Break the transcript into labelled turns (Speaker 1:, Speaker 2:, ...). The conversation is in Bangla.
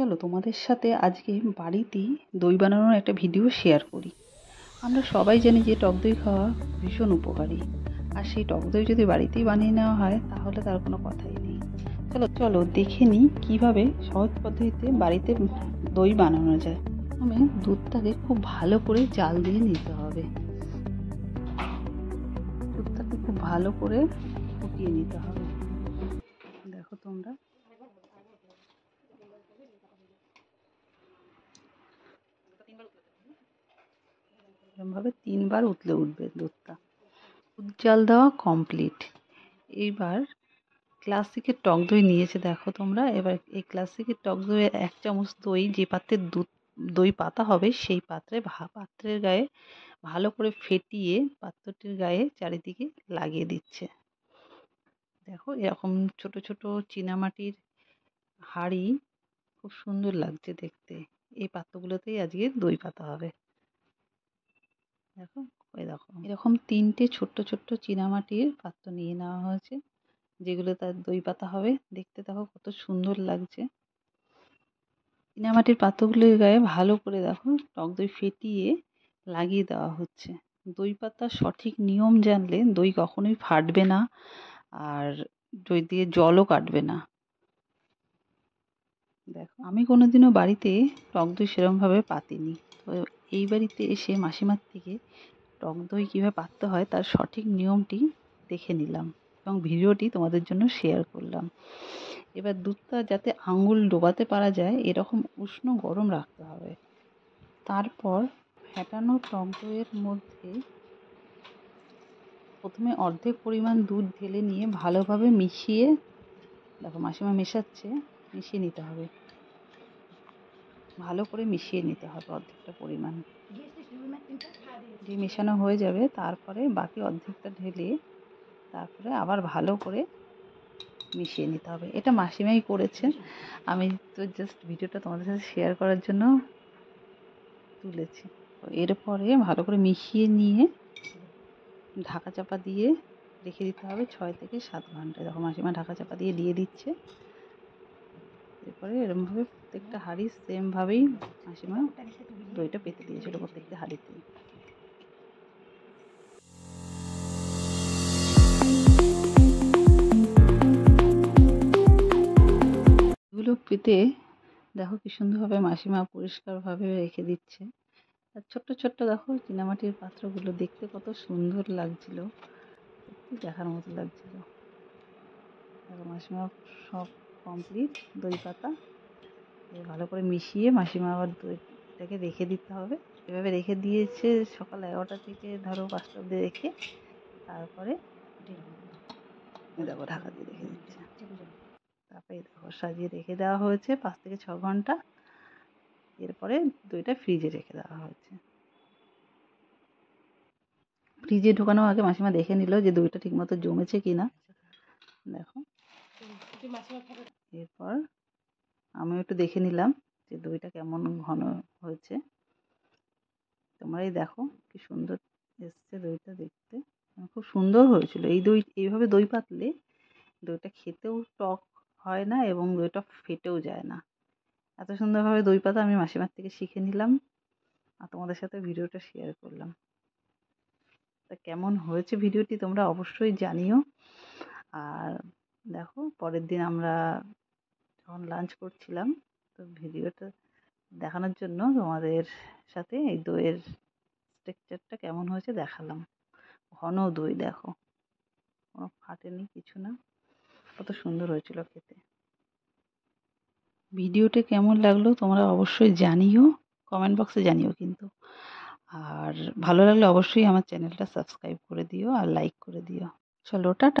Speaker 1: চলো তোমাদের সাথে আজকে বাড়িতেই দই বানানোর একটা ভিডিও শেয়ার করি। আমরা সবাই জানি যে টক দই খাওয়া ভীষণ উপকারী, আর সেই টক দই যদি বাড়িতেই বানিয়ে নেওয়া হয় তাহলে তার কোনো কথাই নেই। চলো চলো দেখে নিই কীভাবে সহজ পদ্ধতিতে বাড়িতে দই বানানো যায়। প্রথমে দুধটাকে খুব ভালো করে জাল দিয়ে নিতে হবে। দুধটাকে খুব ভালো করে ফুটিয়ে নিতে হবে। দেখো তোমরা এরকমভাবে 3বার উঠবে দুধটা। দুধ জাল দেওয়া কমপ্লিট। এইবার ক্লাসিকের টক দই নিয়েছে দেখো তোমরা। এবার এই ক্লাসিকের টক দইয়ে 1 চামচ দই, যে পাত্রে দই পাতা হবে সেই পাত্রের গায়ে ভালো করে ফেটিয়ে পাত্রটির গায়ে চারিদিকে লাগিয়ে দিচ্ছে। দেখো এরকম ছোট ছোট চীনামাটির হাঁড়ি, খুব সুন্দর লাগছে দেখতে। এই পাত্রগুলোতেই আজকে দই পাতা হবে। দেখো এরকম 3টে ছোট্ট ছোট্ট চীনামাটির পাত্র নিয়ে নেওয়া হয়েছে, যেগুলো তার দই পাতা হবে। দেখতে দেখো কত সুন্দর লাগছে। চীনামাটির পাত্রগুলোর গায়ে ভালো করে দেখো টক দই ফেটিয়ে লাগিয়ে দেওয়া হচ্ছে। দই পাতার সঠিক নিয়ম জানলে দই কখনোই ফাটবে না, আর দই দিয়ে জলও কাটবে না। দেখো আমি কোনোদিনও বাড়িতে টক দই সেরকমভাবে পাতিনি, তো এই বাড়িতে এসে মাসিমার থেকে টক দই কীভাবে পাততে হয় তার সঠিক নিয়মটি দেখে নিলাম এবং ভিডিওটি তোমাদের জন্য শেয়ার করলাম। এবার দুধটা যাতে আঙুল ডোবাতে পারা যায় এরকম উষ্ণ গরম রাখতে হবে। তারপর ফেটানো টক দইয়ের মধ্যে প্রথমে অর্ধেক পরিমাণ দুধ ঢেলে নিয়ে ভালোভাবে মিশিয়ে, দেখো মাসিমা মেশাচ্ছে, মিশিয়ে নিতে হবে। ভালো করে মিশিয়ে নিতে হবে অর্ধেকটা পরিমাণ দিয়ে মেশানো হয়ে যাবে। তারপরে বাকি অর্ধেকটা ঢেলে তারপরে আবার ভালো করে মিশিয়ে নিতে হবে। এটা মাসিমাই করেছে, আমি তো জাস্ট ভিডিওটা তোমাদের সাথে শেয়ার করার জন্য তুলেছি। এরপরে ভালো করে মিশিয়ে নিয়ে ঢাকা চাপা দিয়ে রেখে দিতে হবে 6 থেকে 7 ঘন্টা। দেখো মাসিমা ঢাকা চাপা দিয়ে দিচ্ছে। এরপরে এরকমভাবে প্রত্যেকটা হাঁড়ি সেমভাবেই মাসিমা দইটা পেতে দিয়েছিল প্রত্যেকটা হাঁড়িতেই। এগুলো পেতে দেখো কি সুন্দরভাবে মাসিমা পরিষ্কারভাবে রেখে দিচ্ছে। আর ছোট্ট ছোট্ট দেখো চীনামাটির পাত্রগুলো দেখতে কত সুন্দর লাগছিল, সত্যি দেখার মতো লাগছিল। দেখো মাসিমা সব কমপ্লিট দই পাতা ভালো করে মিশিয়ে মাসিমা আবার দইটাকে রেখে দিতে হবে। এভাবে রেখে দিয়েছে সকাল 11টা থেকে ধরো 5টা অবধি রেখে, তারপরে দেখো ঢাকা দিয়ে রেখে দিচ্ছে। তারপরে দেখো সাজিয়ে রেখে দেওয়া হয়েছে 5 থেকে 6 ঘন্টা। এরপরে দইটা ফ্রিজে রেখে দেওয়া হয়েছে। ফ্রিজে ঢোকানোর আগে মাসিমা দেখে নিল যে দইটা ঠিকমতো জমেছে কিনা। দেখো এরপর আমি একটু দেখে নিলাম যে দইটা কেমন ঘন হয়েছে। তোমরাই দেখো কি সুন্দর এসছে দইটা দেখতে, খুব সুন্দর হয়েছিল। এইভাবে দই পাতলে দইটা খেতেও টক হয় না এবং দইটা ফেটেও যায় না। এত সুন্দরভাবে দই পাতা আমি মাসিমার থেকে শিখে নিলাম আর তোমাদের সাথে ভিডিওটা শেয়ার করলাম। তা কেমন হয়েছে ভিডিওটি তোমরা অবশ্যই জানিও। আর দেখো পরের দিন আমরা যখন লাঞ্চ করছিলাম, তো ভিডিওটা দেখানোর জন্য তোমাদের সাথে এই দইয়ের টেক্সচারটা কেমন হয়েছে দেখালাম। ঘন দই দেখো, কোনো ফাটেনি, কিছু না, কত সুন্দর হয়েছিল খেতে। ভিডিওটা কেমন লাগলো তোমরা অবশ্যই জানিও, কমেন্ট বক্সে জানিও কিন্তু। আর ভালো লাগলে অবশ্যই আমার চ্যানেলটা সাবস্ক্রাইব করে দিও আর লাইক করে দিও। চলো টাটা।